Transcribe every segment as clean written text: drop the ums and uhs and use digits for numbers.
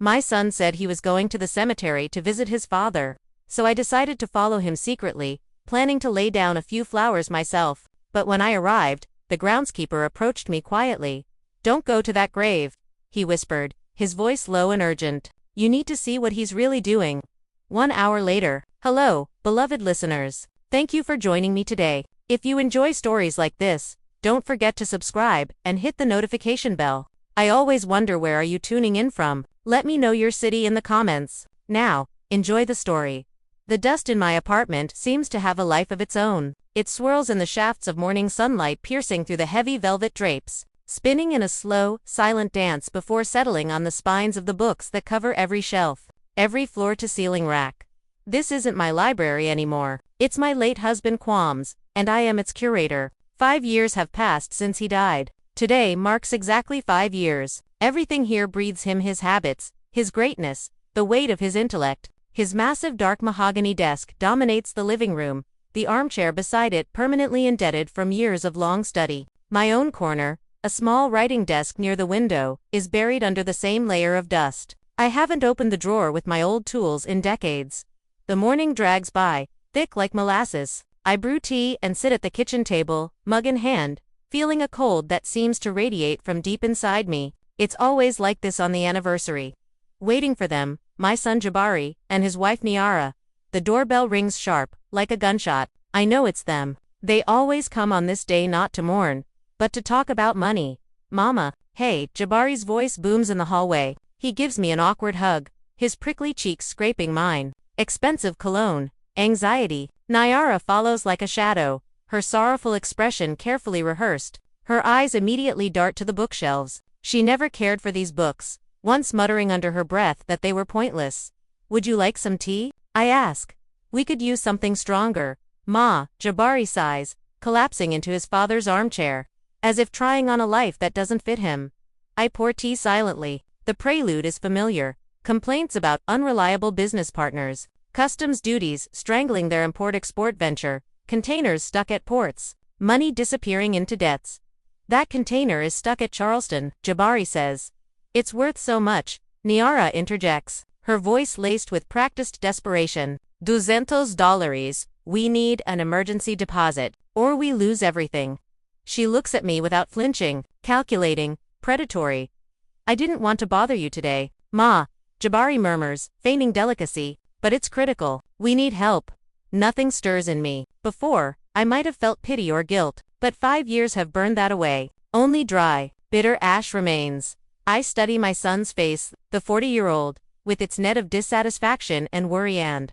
My son said he was going to the cemetery to visit his father, so I decided to follow him secretly, planning to lay down a few flowers myself. But when I arrived, the groundskeeper approached me quietly. "Don't go to that grave," he whispered, his voice low and urgent. "You need to see what he's really doing." 1 hour later. Hello, beloved listeners. Thank you for joining me today. If you enjoy stories like this, don't forget to subscribe and hit the notification bell. I always wonder, where are you tuning in from? Let me know your city in the comments. Now, enjoy the story. The dust in my apartment seems to have a life of its own. It swirls in the shafts of morning sunlight piercing through the heavy velvet drapes, spinning in a slow, silent dance before settling on the spines of the books that cover every shelf, every floor-to-ceiling rack. This isn't my library anymore. It's my late husband Quam's, and I am its curator. 5 years have passed since he died. Today marks exactly 5 years. Everything here breathes him, his habits, his greatness, the weight of his intellect. His massive dark mahogany desk dominates the living room, the armchair beside it permanently indented from years of long study. My own corner, a small writing desk near the window, is buried under the same layer of dust. I haven't opened the drawer with my old tools in decades. The morning drags by, thick like molasses. I brew tea and sit at the kitchen table, mug in hand, feeling a cold that seems to radiate from deep inside me. It's always like this on the anniversary. Waiting for them, my son Jabari, and his wife Niara. The doorbell rings sharp, like a gunshot. I know it's them. They always come on this day, not to mourn, but to talk about money. "Mama." "Hey." Jabari's voice booms in the hallway. He gives me an awkward hug, his prickly cheeks scraping mine. Expensive cologne. Anxiety. Niara follows like a shadow, her sorrowful expression carefully rehearsed. Her eyes immediately dart to the bookshelves. She never cared for these books, once muttering under her breath that they were pointless. "Would you like some tea?" I ask. "We could use something stronger, Ma." Jabari sighs, collapsing into his father's armchair, as if trying on a life that doesn't fit him. I pour tea silently. The prelude is familiar. Complaints about unreliable business partners, customs duties strangling their import-export venture, containers stuck at ports, money disappearing into debts. "That container is stuck at Charleston," Jabari says. "It's worth so much," Niara interjects, her voice laced with practiced desperation. $200. We need an emergency deposit, or we lose everything." She looks at me without flinching, calculating, predatory. "I didn't want to bother you today, Ma," Jabari murmurs, feigning delicacy, "but it's critical. We need help." Nothing stirs in me. Before, I might have felt pity or guilt, but 5 years have burned that away. Only dry, bitter ash remains. I study my son's face, the 40-year-old, with its net of dissatisfaction and worry, and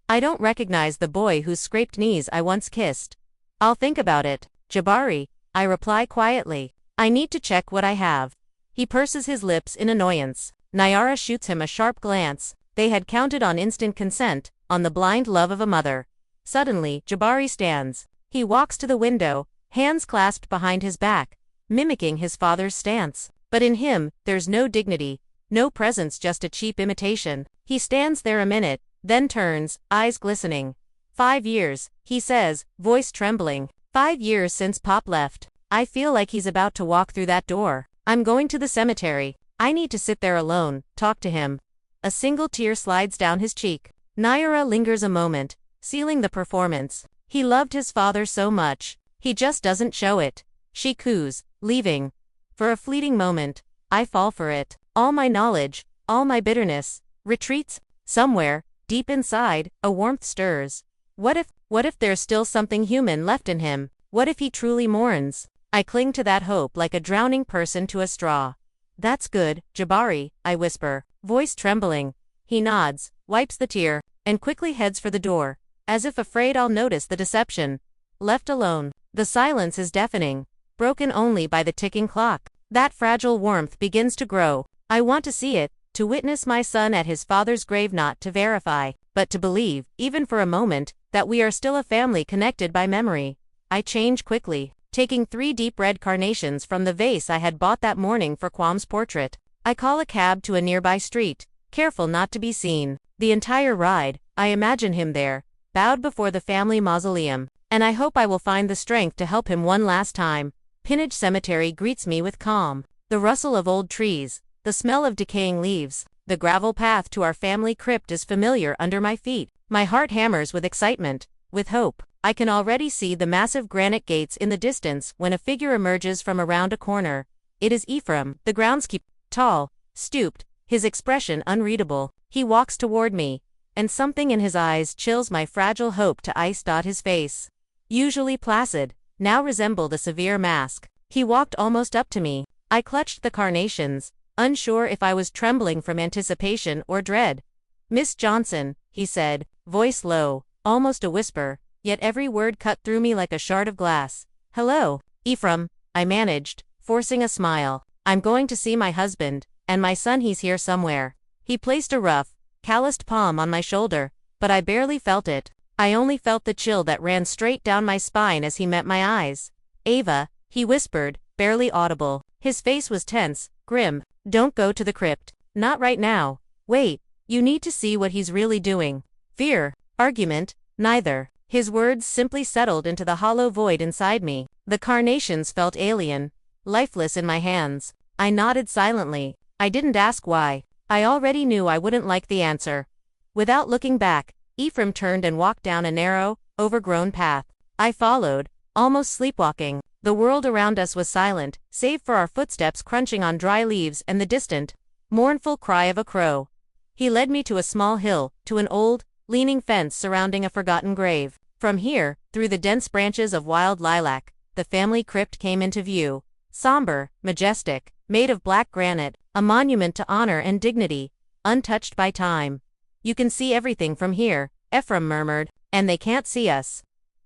I don't recognize the boy whose scraped knees I once kissed. "I'll think about it, Jabari," I reply quietly. "I need to check what I have." He purses his lips in annoyance. Niara shoots him a sharp glance. They had counted on instant consent, on the blind love of a mother. Suddenly, Jabari stands. He walks to the window, hands clasped behind his back, mimicking his father's stance. But in him, there's no dignity, no presence, just a cheap imitation. He stands there a minute, then turns, eyes glistening. 5 years, he says, voice trembling. 5 years since Pop left. I feel like he's about to walk through that door. I'm going to the cemetery. I need to sit there alone, talk to him. A single tear slides down his cheek. Niara lingers a moment, sealing the performance. He loved his father so much. He just doesn't show it. She coos, leaving. For a fleeting moment, I fall for it. All my knowledge, all my bitterness, retreats. Somewhere, deep inside, a warmth stirs. What if there's still something human left in him? What if he truly mourns? I cling to that hope like a drowning person to a straw. "That's good, Jabari," I whisper, voice trembling. He nods, wipes the tear, and quickly heads for the door, as if afraid I'll notice the deception. Left alone, the silence is deafening, broken only by the ticking clock. That fragile warmth begins to grow. I want to see it, to witness my son at his father's grave, not to verify, but to believe, even for a moment, that we are still a family connected by memory. I change quickly, taking 3 deep red carnations from the vase I had bought that morning for Quam's portrait. I call a cab to a nearby street, careful not to be seen. The entire ride, I imagine him there, bowed before the family mausoleum, and I hope I will find the strength to help him one last time. Pinnage Cemetery greets me with calm. The rustle of old trees, the smell of decaying leaves, The gravel path to our family crypt is familiar under my feet. My heart hammers with excitement, with hope. I can already see the massive granite gates in the distance when a figure emerges from around a corner. It is Ephraim, the groundskeeper. Tall, stooped, his expression unreadable. He walks toward me, and something in his eyes chills my fragile hope to ice. His face, usually placid, now resembled a severe mask. He walked almost up to me. I clutched the carnations, unsure if I was trembling from anticipation or dread. "Miss Johnson," he said, voice low, almost a whisper, yet every word cut through me like a shard of glass. "Hello, Ephraim," I managed, forcing a smile. "I'm going to see my husband, and my son. He's here somewhere." He placed a rough, calloused palm on my shoulder, but I barely felt it. I only felt the chill that ran straight down my spine as he met my eyes. "Eva," he whispered, barely audible. His face was tense, grim. "Don't go to the crypt. Not right now. Wait, you need to see what he's really doing." Fear, argument, neither. His words simply settled into the hollow void inside me. The carnations felt alien, lifeless in my hands. I nodded silently. I didn't ask why. I already knew I wouldn't like the answer. Without looking back, Ephraim turned and walked down a narrow, overgrown path. I followed, almost sleepwalking. The world around us was silent, save for our footsteps crunching on dry leaves and the distant, mournful cry of a crow. He led me to a small hill, to an old, leaning fence surrounding a forgotten grave. From here, through the dense branches of wild lilac, the family crypt came into view. Somber, majestic, made of black granite, a monument to honor and dignity, untouched by time. "You can see everything from here," Ephraim murmured, "and they can't see us."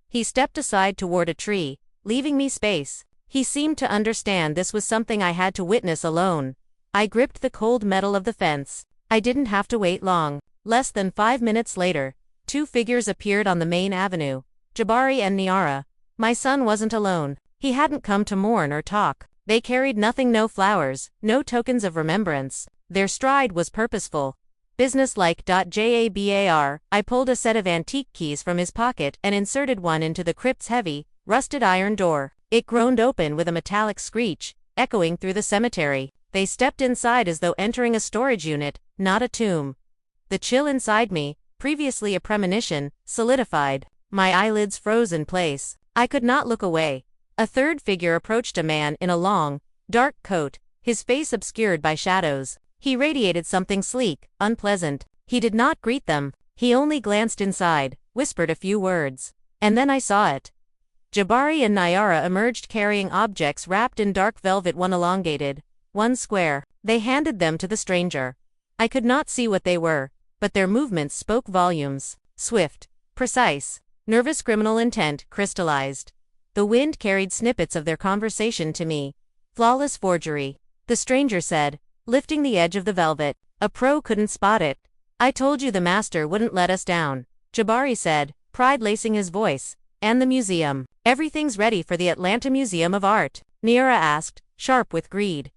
He stepped aside toward a tree, leaving me space. He seemed to understand this was something I had to witness alone. I gripped the cold metal of the fence. I didn't have to wait long. Less than 5 minutes later, 2 figures appeared on the main avenue. Jabari and Niara. My son wasn't alone. He hadn't come to mourn or talk. They carried nothing, no flowers, no tokens of remembrance. Their stride was purposeful, businesslike. Jabar. I pulled a set of antique keys from his pocket and inserted one into the crypt's heavy, rusted iron door. It groaned open with a metallic screech, echoing through the cemetery. They stepped inside as though entering a storage unit, not a tomb. The chill inside me, previously a premonition, solidified. My eyelids froze in place. I could not look away. A third figure approached, a man in a long, dark coat, his face obscured by shadows. He radiated something sleek, unpleasant. He did not greet them. He only glanced inside, whispered a few words. And then I saw it. Jabari and Niara emerged carrying objects wrapped in dark velvet, one elongated, one square. They handed them to the stranger. I could not see what they were, but their movements spoke volumes. Swift, precise, nervous, criminal intent crystallized. The wind carried snippets of their conversation to me. "Flawless forgery," the stranger said, lifting the edge of the velvet. "A pro couldn't spot it." "I told you the master wouldn't let us down," Jabari said, pride lacing his voice. "And the museum. Everything's ready for the Atlanta Museum of Art," Niara asked, sharp with greed.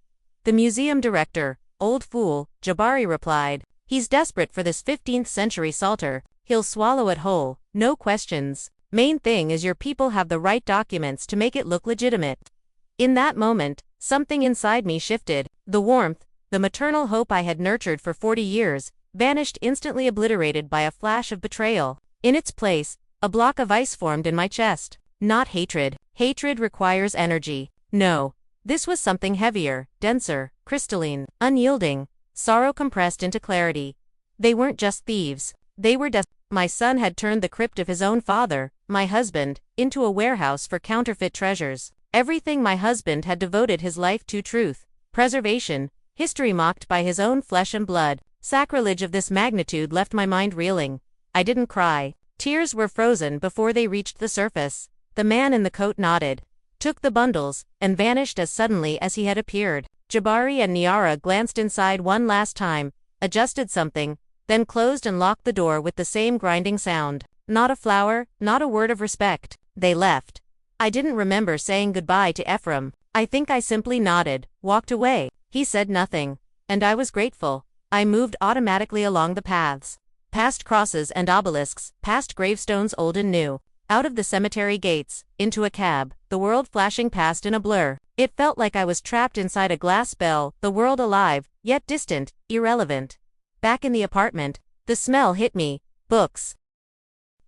"The museum director, old fool," Jabari replied. "He's desperate for this 15th century Psalter. He'll swallow it whole, no questions. Main thing is your people have the right documents to make it look legitimate." In that moment, something inside me shifted. The warmth, the maternal hope I had nurtured for 40 years, vanished instantly, obliterated by a flash of betrayal. In its place, a block of ice formed in my chest. Not hatred. Hatred requires energy. No. This was something heavier, denser, crystalline, unyielding. Sorrow compressed into clarity. They weren't just thieves. They were My son had turned the crypt of his own father, my husband, into a warehouse for counterfeit treasures. Everything my husband had devoted his life to, truth, preservation, history mocked by his own flesh and blood. Sacrilege of this magnitude left my mind reeling. I didn't cry. Tears were frozen before they reached the surface. The man in the coat nodded, took the bundles, and vanished as suddenly as he had appeared. Jabari and Niara glanced inside one last time, adjusted something, then closed and locked the door with the same grinding sound. Not a flower, not a word of respect. They left. I didn't remember saying goodbye to Ephraim. I think I simply nodded, walked away. He said nothing, and I was grateful. I moved automatically along the paths, past crosses and obelisks, past gravestones old and new, out of the cemetery gates, into a cab, the world flashing past in a blur. It felt like I was trapped inside a glass bell, the world alive, yet distant, irrelevant. Back in the apartment, the smell hit me. Books.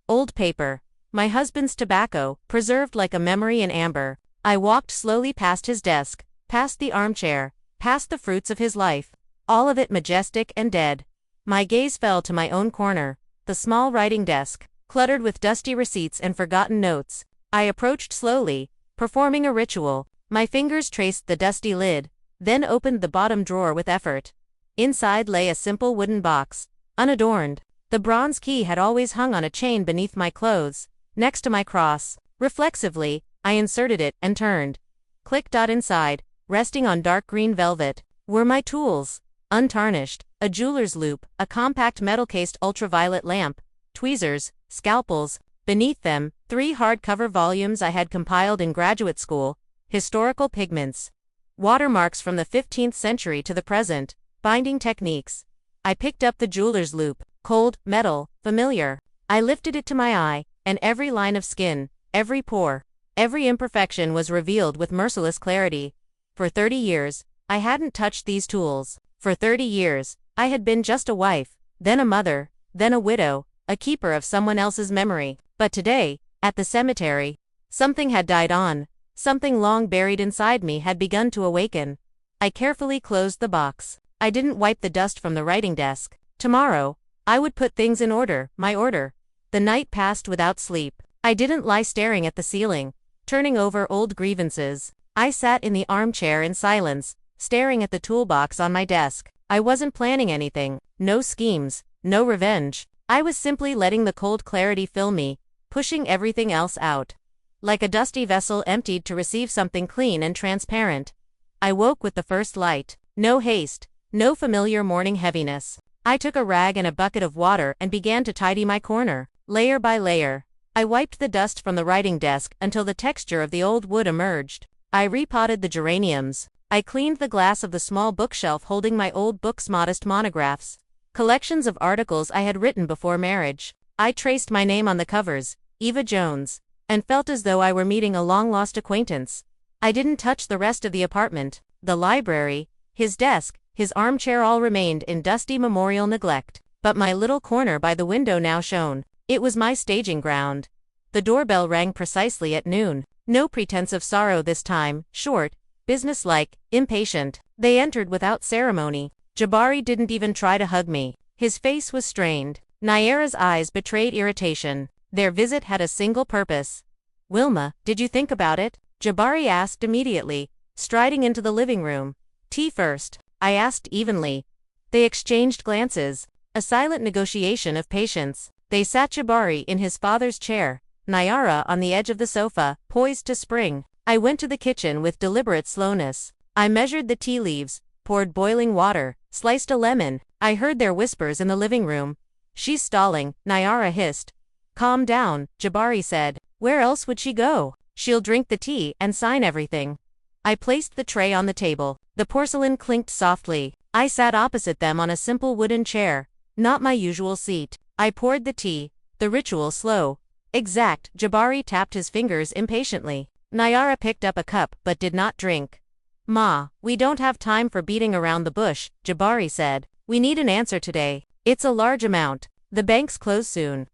Old paper. My husband's tobacco, preserved like a memory in amber. I walked slowly past his desk, past the armchair, past the fruits of his life, all of it majestic and dead. My gaze fell to my own corner, the small writing desk, cluttered with dusty receipts and forgotten notes. I approached slowly, performing a ritual. My fingers traced the dusty lid, then opened the bottom drawer with effort. Inside lay a simple wooden box, unadorned. The bronze key had always hung on a chain beneath my clothes, next to my cross. Reflexively, I inserted it and turned. Click. Inside, resting on dark green velvet, were my tools, untarnished, a jeweler's loupe, a compact metal-cased ultraviolet lamp, tweezers, scalpels. Beneath them, 3 hardcover volumes I had compiled in graduate school, historical pigments, watermarks from the 15th century to the present, binding techniques. I picked up the jeweler's loupe, cold, metal, familiar. I lifted it to my eye, and every line of skin, every pore, every imperfection was revealed with merciless clarity. For 30 years, I hadn't touched these tools. For 30 years, I had been just a wife, then a mother, then a widow, a keeper of someone else's memory. But today, at the cemetery, something had died on. Something long buried inside me had begun to awaken. I carefully closed the box. I didn't wipe the dust from the writing desk. Tomorrow, I would put things in order, my order. The night passed without sleep. I didn't lie staring at the ceiling, turning over old grievances. I sat in the armchair in silence, staring at the toolbox on my desk. I wasn't planning anything, no schemes, no revenge. I was simply letting the cold clarity fill me, pushing everything else out. Like a dusty vessel emptied to receive something clean and transparent. I woke with the first light. No haste, no familiar morning heaviness. I took a rag and a bucket of water and began to tidy my corner, layer by layer. I wiped the dust from the writing desk until the texture of the old wood emerged. I repotted the geraniums. I cleaned the glass of the small bookshelf holding my old books, modest monographs, collections of articles I had written before marriage. I traced my name on the covers, Eva Jones, and felt as though I were meeting a long-lost acquaintance. I didn't touch the rest of the apartment. The library, his desk, his armchair all remained in dusty memorial neglect. But my little corner by the window now shone. It was my staging ground. The doorbell rang precisely at noon. No pretense of sorrow this time, short, businesslike, impatient. They entered without ceremony. Jabari didn't even try to hug me. His face was strained. Naira's eyes betrayed irritation. Their visit had a single purpose. "Wilma, did you think about it?" Jabari asked immediately, striding into the living room. "Tea first," I asked evenly. They exchanged glances. A silent negotiation of patience. They sat, Jabari in his father's chair, Naira on the edge of the sofa, poised to spring. I went to the kitchen with deliberate slowness. I measured the tea leaves, poured boiling water, sliced a lemon. I heard their whispers in the living room. "She's stalling," Naira hissed. "Calm down," Jabari said. "Where else would she go? She'll drink the tea and sign everything." I placed the tray on the table. The porcelain clinked softly. I sat opposite them on a simple wooden chair, not my usual seat. I poured the tea, the ritual slow, exact. Jabari tapped his fingers impatiently. Naira picked up a cup but did not drink. "Ma, we don't have time for beating around the bush," Jabari said. "We need an answer today. It's a large amount. The banks close soon."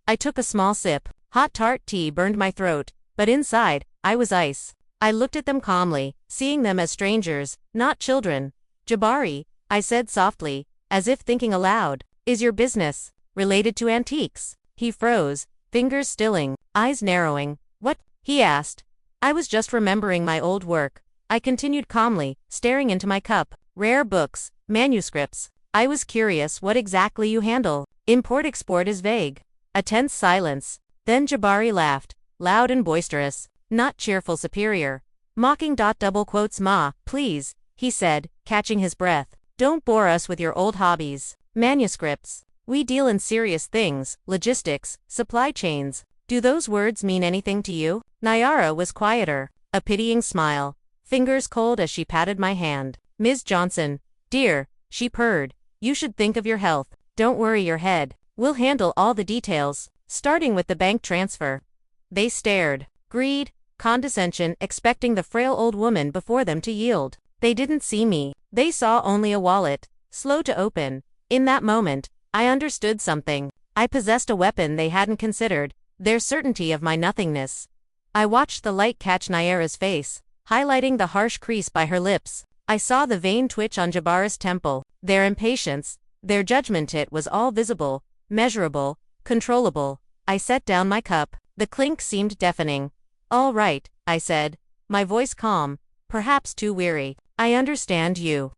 I took a small sip. Hot tart tea burned my throat, but inside, I was ice. I looked at them calmly, seeing them as strangers, not children. "Jabari," I said softly, as if thinking aloud, "is your business related to antiques?" He froze, fingers stilling, eyes narrowing. "What?" he asked. I was just remembering my old work. I continued calmly, staring into my cup. "Rare books, manuscripts." I was curious, "What exactly you handle?" "Import-export is vague." A tense silence. Then Jabari laughed, loud and boisterous, not cheerful, superior. Mocking. Double quotes. "Ma, please," he said, catching his breath. "Don't bore us with your old hobbies. Manuscripts. We deal in serious things, logistics, supply chains. Do those words mean anything to you?" Naira was quieter, a pitying smile, fingers cold as she patted my hand. "Ms. Johnson, dear," she purred, "you should think of your health. Don't worry your head. We'll handle all the details, starting with the bank transfer." They stared. Greed, condescension, expecting the frail old woman before them to yield. They didn't see me. They saw only a wallet, slow to open, In that moment, I understood something. I possessed a weapon they hadn't considered, their certainty of my nothingness. I watched the light catch Naira's face, highlighting the harsh crease by her lips. I saw the vein twitch on Jabara's temple, their impatience, their judgment. It was all visible, measurable, controllable. I set down my cup. The clink seemed deafening. "All right," I said, my voice calm, perhaps too weary. "I understand you."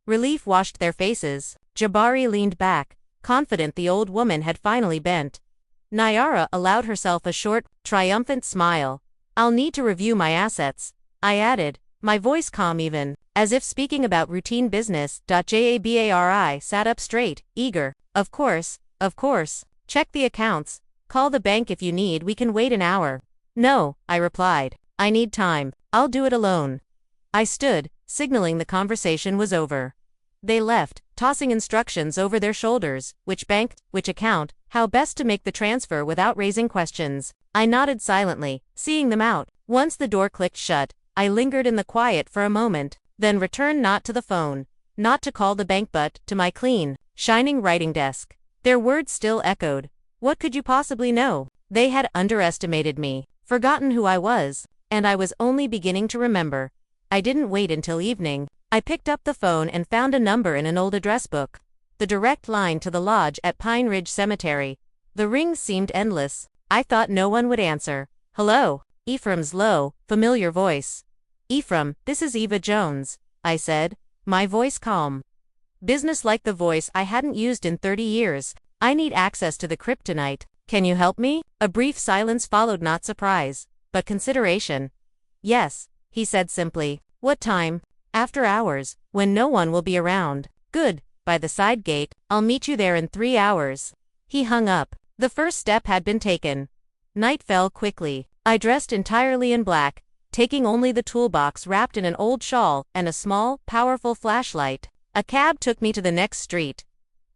Relief washed their faces. Jabari leaned back, confident the old woman had finally bent. Naira allowed herself a short, triumphant smile. "I'll need to review my assets," I added, my voice calm even, as if speaking about routine business. Jabari sat up straight, eager. Of course. Check the accounts. Call the bank if you need. We can wait an hour." "No," I replied. "I need time. I'll do it alone." I stood, signaling the conversation was over. They left, tossing instructions over their shoulders: which bank, which account, how best to make the transfer without raising questions. I nodded silently, seeing them out. Once the door clicked shut, I lingered in the quiet for a moment, then returned not to the phone, not to call the bank but to my clean, shining writing desk. Their words still echoed. What could you possibly know? They had underestimated me, forgotten who I was, and I was only beginning to remember. I didn't wait until evening. I picked up the phone and found a number in an old address book. The direct line to the lodge at Pine Ridge Cemetery. The rings seemed endless. I thought no one would answer. "Hello," Ephraim's low, familiar voice. "Ephraim, this is Eva Jones," I said, my voice calm. Business like the voice I hadn't used in 30 years. "I need access to the crypt tonight. Can you help me?" A brief silence followed, not surprise, but consideration. "Yes," he said simply. "What time?" "After hours, when no one will be around." "Good, by the side gate. I'll meet you there in 3 hours." He hung up. The first step had been taken. Night fell quickly. I dressed entirely in black, taking only the toolbox wrapped in an old shawl and a small, powerful flashlight. A cab took me to the next street.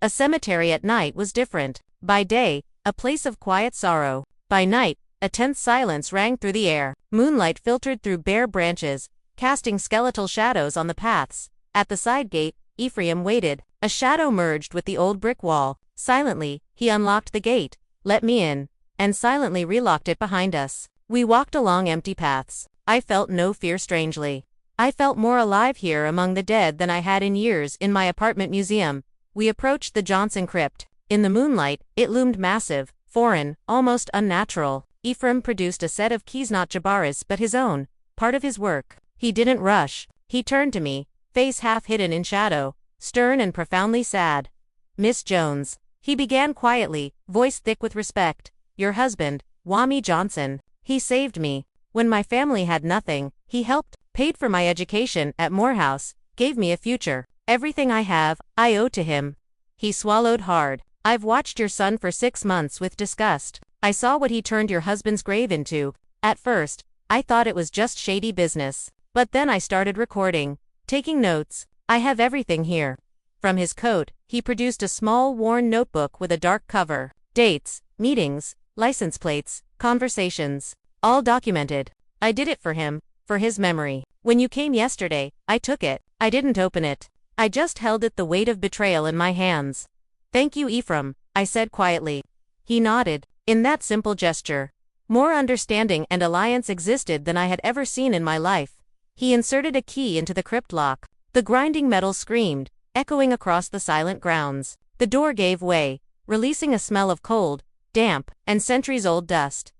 A cemetery at night was different. By day, a place of quiet sorrow. By night, a tense silence rang through the air. Moonlight filtered through bare branches, casting skeletal shadows on the paths. At the side gate, Ephraim waited. A shadow merged with the old brick wall. Silently, he unlocked the gate, let me in, and silently relocked it behind us. We walked along empty paths. I felt no fear. Strangely, I felt more alive here among the dead than I had in years in my apartment museum. We approached the Johnson crypt. In the moonlight, it loomed massive, foreign, almost unnatural. Ephraim produced a set of keys, not Jabari's but his own, part of his work. He didn't rush. He turned to me, face half hidden in shadow, stern and profoundly sad. "Miss Jones," he began quietly, voice thick with respect. "Your husband, Wami Johnson. He saved me. When my family had nothing, he helped, paid for my education at Morehouse, gave me a future. Everything I have, I owe to him." He swallowed hard. "I've watched your son for 6 months with disgust. I saw what he turned your husband's grave into. At first, I thought it was just shady business. But then I started recording, taking notes. I have everything here." From his coat, he produced a small worn notebook with a dark cover. Dates, meetings, license plates, conversations, all documented. "I did it for him, for his memory. When you came yesterday, I took it. I didn't open it. I just held it, the weight of betrayal in my hands." "Thank you, Ephraim," I said quietly. He nodded. In that simple gesture, more understanding and alliance existed than I had ever seen in my life. He inserted a key into the crypt lock. The grinding metal screamed, echoing across the silent grounds. The door gave way, releasing a smell of cold, damp, and centuries-old dust.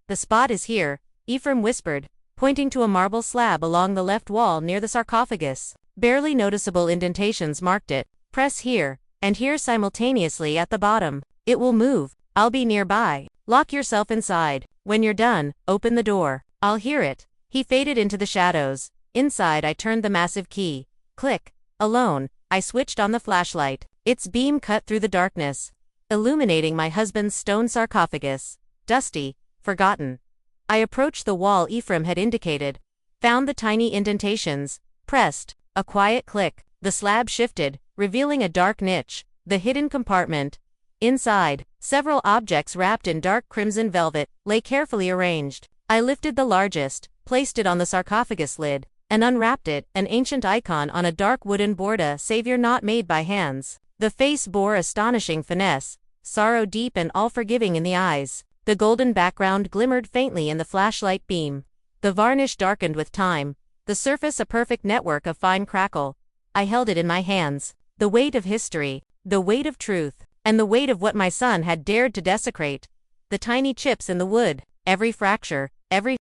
"The spot is here," Ephraim whispered, pointing to a marble slab along the left wall near the sarcophagus. Barely noticeable indentations marked it. "Press here, and here simultaneously at the bottom. It will move. I'll be nearby. Lock yourself inside. When you're done, open the door. I'll hear it." He faded into the shadows. Inside, I turned the massive key. Click. Alone, I switched on the flashlight. Its beam cut through the darkness, illuminating my husband's stone sarcophagus. Dusty, forgotten. I approached the wall Ephraim had indicated, found the tiny indentations, pressed. A quiet click. The slab shifted, revealing a dark niche, the hidden compartment. Inside, several objects wrapped in dark crimson velvet lay carefully arranged. I lifted the largest, placed it on the sarcophagus lid, and unwrapped it, an ancient icon on a dark wooden board, a savior not made by hands. The face bore astonishing finesse, sorrow deep and all-forgiving in the eyes. The golden background glimmered faintly in the flashlight beam. The varnish darkened with time, the surface a perfect network of fine crackle. I held it in my hands. The weight of history, the weight of truth, and the weight of what my son had dared to desecrate. The tiny chips in the wood, every fracture, every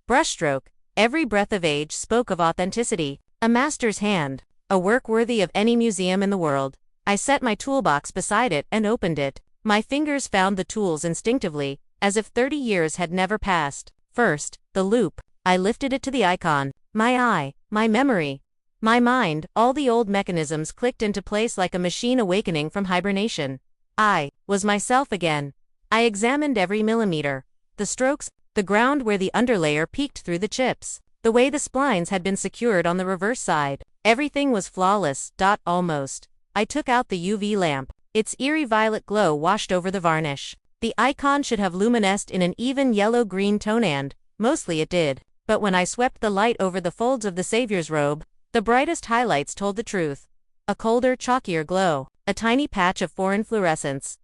brushstroke, every breath of age spoke of authenticity. A master's hand, a work worthy of any museum in the world. I set my toolbox beside it and opened it. My fingers found the tools instinctively, as if 30 years had never passed. First, the loop. I lifted it to the icon. My eye, my memory, my mind, all the old mechanisms clicked into place like a machine awakening from hibernation. I was myself again. I examined every millimeter. The strokes, the ground where the underlayer peeked through the chips, the way the splines had been secured on the reverse side. Everything was flawless, almost. I took out the UV lamp. Its eerie violet glow washed over the varnish. The icon should have luminesced in an even yellow-green tone and, mostly it did. But when I swept the light over the folds of the Savior's robe, the brightest highlights told the truth. A colder, chalkier glow, a tiny patch of foreign fluorescence.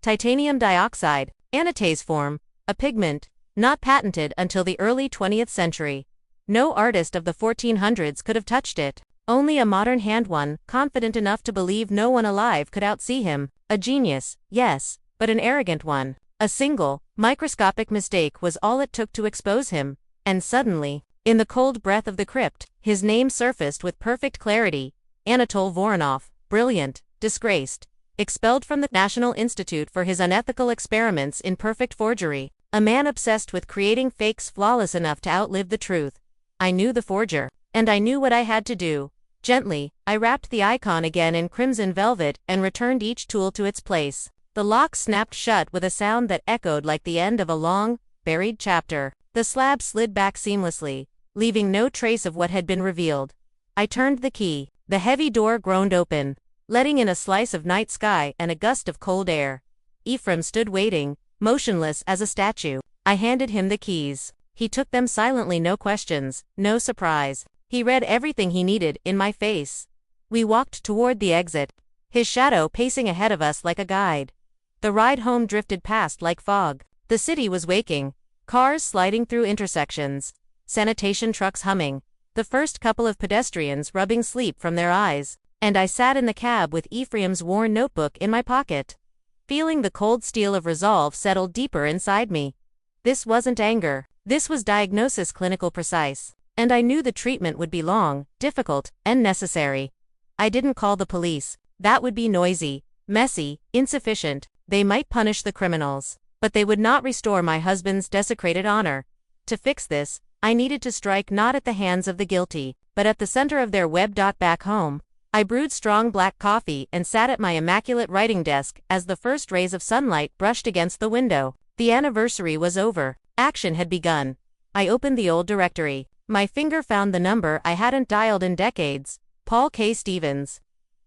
Titanium dioxide, anatase form, a pigment, not patented until the early 20th century. No artist of the 1400s could have touched it. Only a modern hand one, confident enough to believe no one alive could outsee him. A genius, yes, but an arrogant one. A single, microscopic mistake was all it took to expose him. And suddenly, in the cold breath of the crypt, his name surfaced with perfect clarity. Anatole Voronov, brilliant, disgraced, expelled from the National Institute for his unethical experiments in perfect forgery. A man obsessed with creating fakes flawless enough to outlive the truth. I knew the forger, and I knew what I had to do. Gently, I wrapped the icon again in crimson velvet and returned each tool to its place. The lock snapped shut with a sound that echoed like the end of a long, buried chapter. The slab slid back seamlessly, leaving no trace of what had been revealed. I turned the key. The heavy door groaned open, letting in a slice of night sky and a gust of cold air. Ephraim stood waiting, motionless as a statue. I handed him the keys. He took them silently, no questions, no surprise. He read everything he needed in my face. We walked toward the exit, his shadow pacing ahead of us like a guide. The ride home drifted past like fog. The city was waking, cars sliding through intersections, sanitation trucks humming, the first couple of pedestrians rubbing sleep from their eyes, and I sat in the cab with Ephraim's worn notebook in my pocket, feeling the cold steel of resolve settle deeper inside me. This wasn't anger. This was diagnosis, clinical precise. And I knew the treatment would be long, difficult, and necessary. I didn't call the police. That would be noisy, messy, insufficient. They might punish the criminals, but they would not restore my husband's desecrated honor. To fix this, I needed to strike not at the hands of the guilty, but at the center of their web. Back home, I brewed strong black coffee and sat at my immaculate writing desk as the first rays of sunlight brushed against the window. The anniversary was over. Action had begun. I opened the old directory. My finger found the number I hadn't dialed in decades. Paul K. Stevens.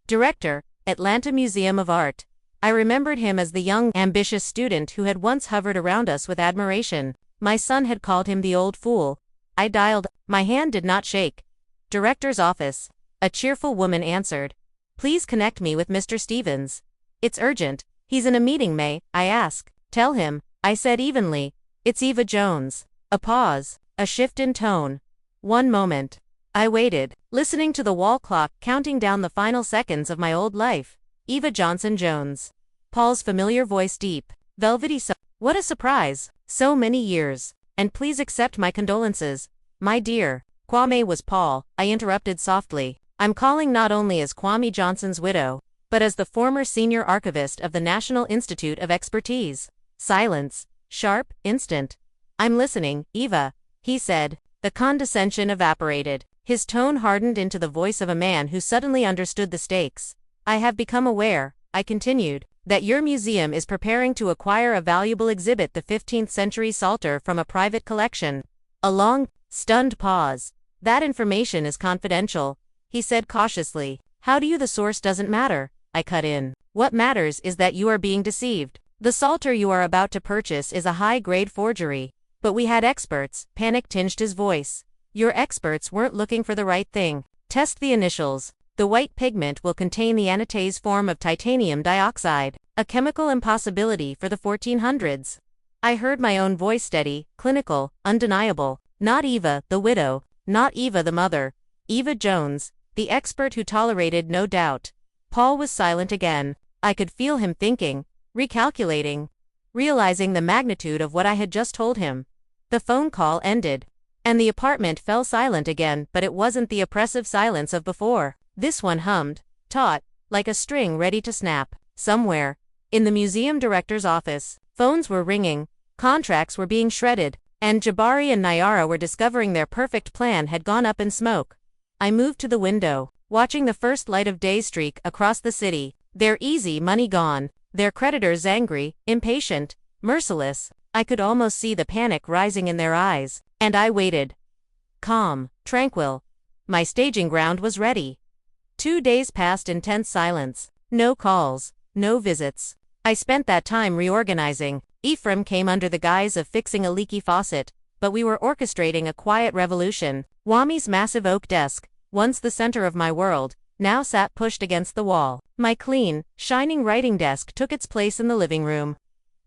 Director, Atlanta Museum of Art. I remembered him as the young, ambitious student who had once hovered around us with admiration. My son had called him the old fool. I dialed. My hand did not shake. Director's office. A cheerful woman answered. Please connect me with Mr. Stevens. It's urgent. He's in a meeting, May I ask. Tell him, I said evenly. It's Eva Jones. A pause. A shift in tone. One moment. I waited, listening to the wall clock counting down the final seconds of my old life. Eva Johnson Jones. Paul's familiar voice deep, velvety. What a surprise. So many years. And please accept my condolences. My dear. Kwame was Paul, I interrupted softly. I'm calling not only as Kwame Johnson's widow, but as the former senior archivist of the National Institute of Expertise. Silence. Sharp, instant. I'm listening, Eva, he said. The condescension evaporated. His tone hardened into the voice of a man who suddenly understood the stakes. I have become aware, I continued, that your museum is preparing to acquire a valuable exhibit, the 15th century Psalter, from a private collection. A long, stunned pause. That information is confidential, he said cautiously. How do you? The source doesn't matter, I cut in. What matters is that you are being deceived. The Psalter you are about to purchase is a high-grade forgery. But we had experts, panic tinged his voice. Your experts weren't looking for the right thing. Test the initials. The white pigment will contain the anatase form of titanium dioxide, a chemical impossibility for the 1400s. I heard my own voice steady, clinical, undeniable. Not Eva, the widow, not Eva the mother. Eva Jones, the expert who tolerated no doubt. Paul was silent again. I could feel him thinking, recalculating, realizing the magnitude of what I had just told him. The phone call ended, and the apartment fell silent again, but it wasn't the oppressive silence of before. This one hummed, taut, like a string ready to snap. Somewhere, in the museum director's office, phones were ringing, contracts were being shredded, and Jabari and Nayara were discovering their perfect plan had gone up in smoke. I moved to the window, watching the first light of day streak across the city, their easy money gone, their creditors angry, impatient, merciless. I could almost see the panic rising in their eyes, and I waited. Calm, tranquil. My staging ground was ready. 2 days passed in tense silence. No calls, no visits. I spent that time reorganizing. Ephraim came under the guise of fixing a leaky faucet, but we were orchestrating a quiet revolution. Wami's massive oak desk, once the center of my world, now sat pushed against the wall. My clean, shining writing desk took its place in the living room.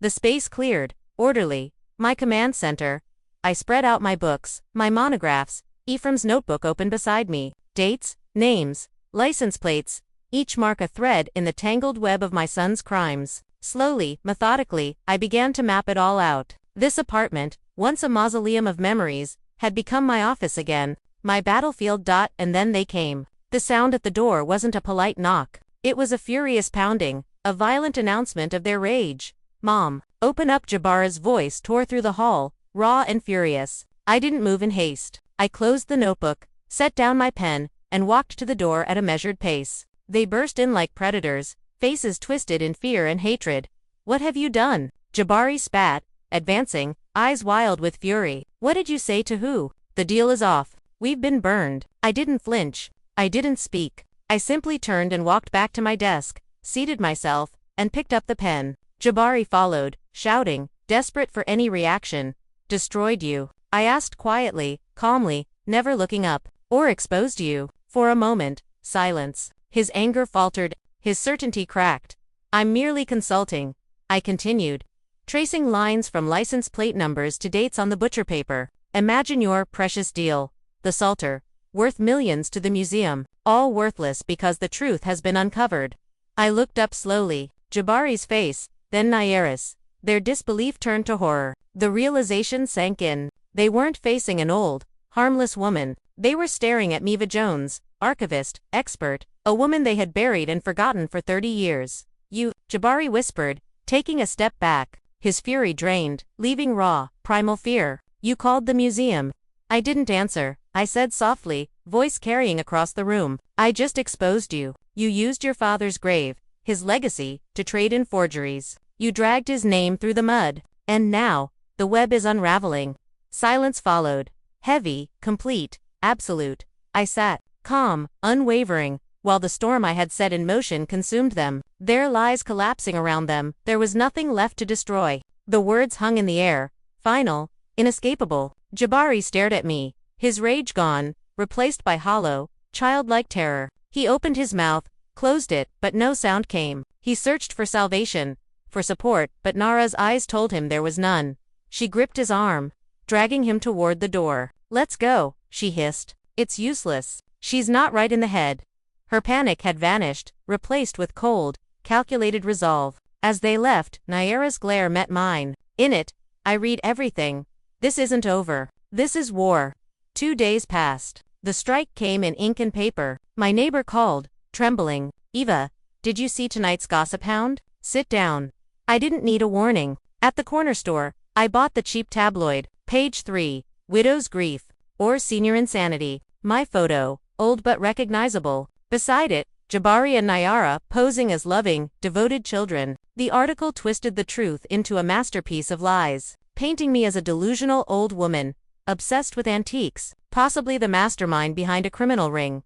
The space cleared, orderly, my command center. I spread out my books, my monographs, Ephraim's notebook open beside me. Dates, names, license plates, each mark a thread in the tangled web of my son's crimes. Slowly, methodically, I began to map it all out. This apartment, once a mausoleum of memories, had become my office again, my battlefield. And then they came. The sound at the door wasn't a polite knock. It was a furious pounding, a violent announcement of their rage. Mom, open up! Jabara's voice tore through the hall, raw and furious. I didn't move in haste. I closed the notebook, set down my pen, and walked to the door at a measured pace. They burst in like predators, faces twisted in fear and hatred. What have you done? Jabari spat, advancing, eyes wild with fury. What did you say to who? The deal is off. We've been burned. I didn't flinch. I didn't speak. I simply turned and walked back to my desk, seated myself, and picked up the pen. Jabari followed, shouting, desperate for any reaction. Destroyed you? I asked quietly, calmly, never looking up. Or exposed you? For a moment, silence. His anger faltered, his certainty cracked. I'm merely consulting, I continued, tracing lines from license plate numbers to dates on the butcher paper. Imagine your precious deal, the Psalter, worth millions to the museum, all worthless because the truth has been uncovered. I looked up slowly, Jabari's face, then Nayara's. Their disbelief turned to horror. The realization sank in. They weren't facing an old, harmless woman. They were staring at Eva Jones, archivist, expert, a woman they had buried and forgotten for 30 years. You, Jabari whispered, taking a step back, his fury drained, leaving raw, primal fear. You called the museum. I didn't answer, I said softly, voice carrying across the room. I just exposed you. You used your father's grave, his legacy, to trade in forgeries. You dragged his name through the mud. And now, the web is unraveling. Silence followed. Heavy, complete, absolute. I sat, calm, unwavering, while the storm I had set in motion consumed them. Their lies collapsing around them, there was nothing left to destroy. The words hung in the air, final, inescapable. Jabari stared at me, his rage gone, replaced by hollow, childlike terror. He opened his mouth, closed it, but no sound came. He searched for salvation, for support, but Nara's eyes told him there was none. She gripped his arm, dragging him toward the door. Let's go, she hissed. It's useless. She's not right in the head. Her panic had vanished, replaced with cold, calculated resolve. As they left, Nayara's glare met mine. In it, I read everything. This isn't over. This is war. 2 days passed. The strike came in ink and paper. My neighbor called, trembling. Eva, did you see tonight's gossip hound? Sit down. I didn't need a warning. At the corner store, I bought the cheap tabloid. Page 3. Widow's grief. Or senior insanity. My photo, old but recognizable. Beside it, Jabari and Nayara posing as loving, devoted children. The article twisted the truth into a masterpiece of lies, painting me as a delusional old woman, obsessed with antiques, possibly the mastermind behind a criminal ring.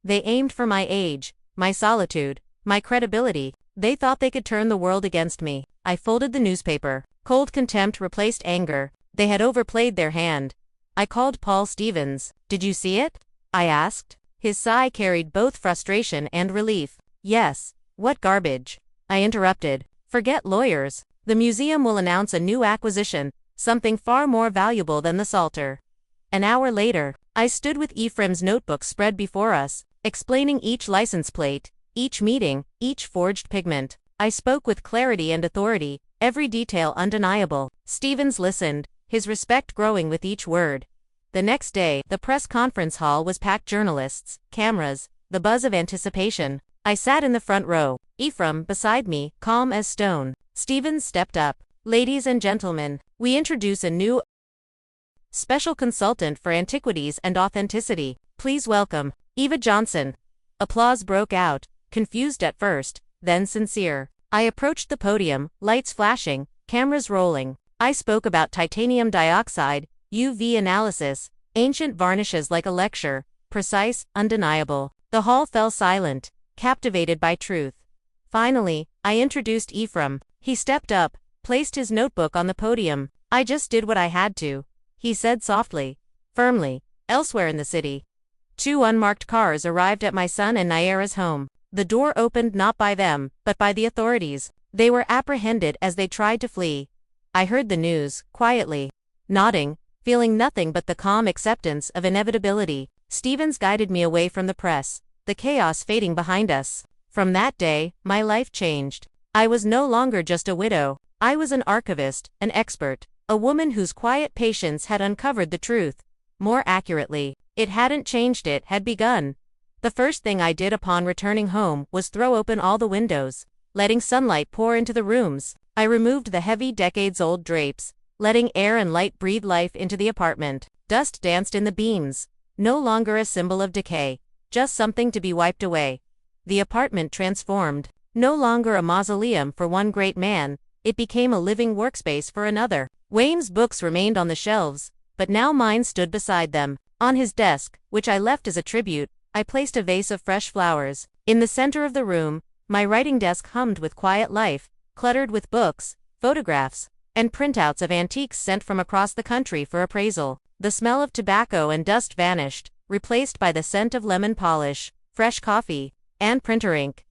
They aimed for my age, my solitude, my credibility. They thought they could turn the world against me. I folded the newspaper. Cold contempt replaced anger. They had overplayed their hand. I called Paul Stevens. Did you see it? I asked. His sigh carried both frustration and relief. Yes. What garbage? I interrupted. Forget lawyers. The museum will announce a new acquisition, something far more valuable than the Psalter. An hour later, I stood with Ephraim's notebook spread before us, explaining each license plate, each meeting, each forged pigment. I spoke with clarity and authority, every detail undeniable. Stevens listened, his respect growing with each word. The next day, the press conference hall was packed, journalists, cameras, the buzz of anticipation. I sat in the front row, Ephraim beside me, calm as stone. Stevens stepped up. Ladies and gentlemen, we introduce a new special consultant for antiquities and authenticity. Please welcome, Eva Johnson. Applause broke out, confused at first, then sincere. I approached the podium, lights flashing, cameras rolling. I spoke about titanium dioxide, UV analysis, ancient varnishes like a lecture, precise, undeniable. The hall fell silent, captivated by truth. Finally, I introduced Ephraim. He stepped up, placed his notebook on the podium. I just did what I had to, he said softly, firmly. Elsewhere in the city, 2 unmarked cars arrived at my son and Naira's home. The door opened not by them, but by the authorities. They were apprehended as they tried to flee. I heard the news, quietly, nodding, feeling nothing but the calm acceptance of inevitability. Stevens guided me away from the press, the chaos fading behind us. From that day, my life changed. I was no longer just a widow. I was an archivist, an expert, a woman whose quiet patience had uncovered the truth. More accurately, it hadn't changed, it had begun. The first thing I did upon returning home was throw open all the windows, letting sunlight pour into the rooms. I removed the heavy decades-old drapes, letting air and light breathe life into the apartment. Dust danced in the beams, no longer a symbol of decay, just something to be wiped away. The apartment transformed. No longer a mausoleum for one great man, it became a living workspace for another. Wayne's books remained on the shelves, but now mine stood beside them. On his desk, which I left as a tribute, I placed a vase of fresh flowers. In the center of the room, my writing desk hummed with quiet life, cluttered with books, photographs, and printouts of antiques sent from across the country for appraisal. The smell of tobacco and dust vanished, replaced by the scent of lemon polish, fresh coffee, and printer ink.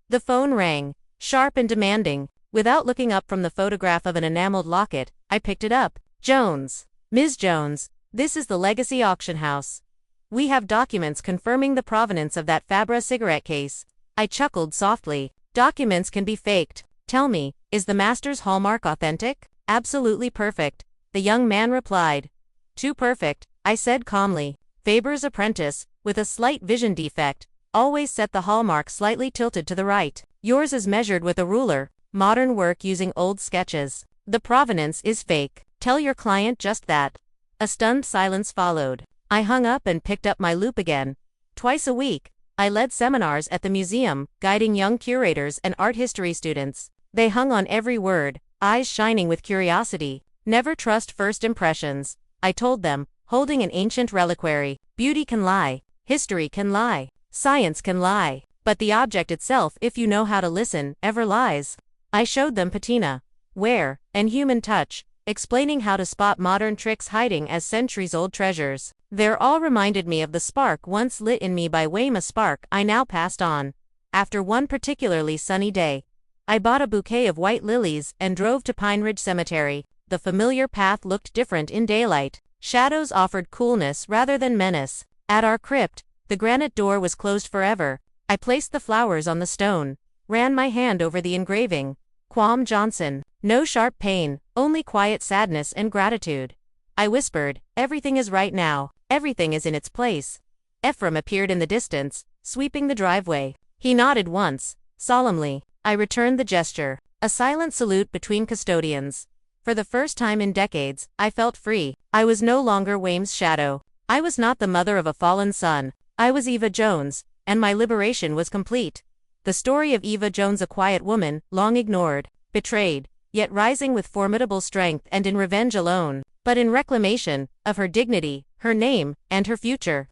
The phone rang, sharp and demanding. Without looking up from the photograph of an enameled locket, I picked it up. Jones. Ms. Jones, this is the Legacy Auction House. We have documents confirming the provenance of that Fabra cigarette case. I chuckled softly. Documents can be faked. Tell me, is the master's hallmark authentic? Absolutely perfect, the young man replied. Too perfect, I said calmly. Faber's apprentice, with a slight vision defect, always set the hallmark slightly tilted to the right. Yours is measured with a ruler, modern work using old sketches. The provenance is fake. Tell your client just that. A stunned silence followed. I hung up and picked up my loop again. Twice a week, I led seminars at the museum, guiding young curators and art history students. They hung on every word, eyes shining with curiosity. Never trust first impressions, I told them, holding an ancient reliquary. Beauty can lie, history can lie, science can lie, but the object itself, if you know how to listen, ever lies. I showed them patina, wear, and human touch, explaining how to spot modern tricks hiding as centuries-old treasures. Their all reminded me of the spark once lit in me by Wayne, a spark I now passed on. After one particularly sunny day, I bought a bouquet of white lilies and drove to Pine Ridge Cemetery. The familiar path looked different in daylight. Shadows offered coolness rather than menace. At our crypt, the granite door was closed forever. I placed the flowers on the stone, ran my hand over the engraving. Quam Johnson. No sharp pain, only quiet sadness and gratitude. I whispered, everything is right now. Everything is in its place. Ephraim appeared in the distance, sweeping the driveway. He nodded once, solemnly. I returned the gesture. A silent salute between custodians. For the first time in decades, I felt free. I was no longer Wayne's shadow. I was not the mother of a fallen son. I was Eva Jones, and my liberation was complete. The story of Eva Jones, a quiet woman, long ignored, betrayed, yet rising with formidable strength and in revenge alone, but in reclamation of her dignity, her name, and her future.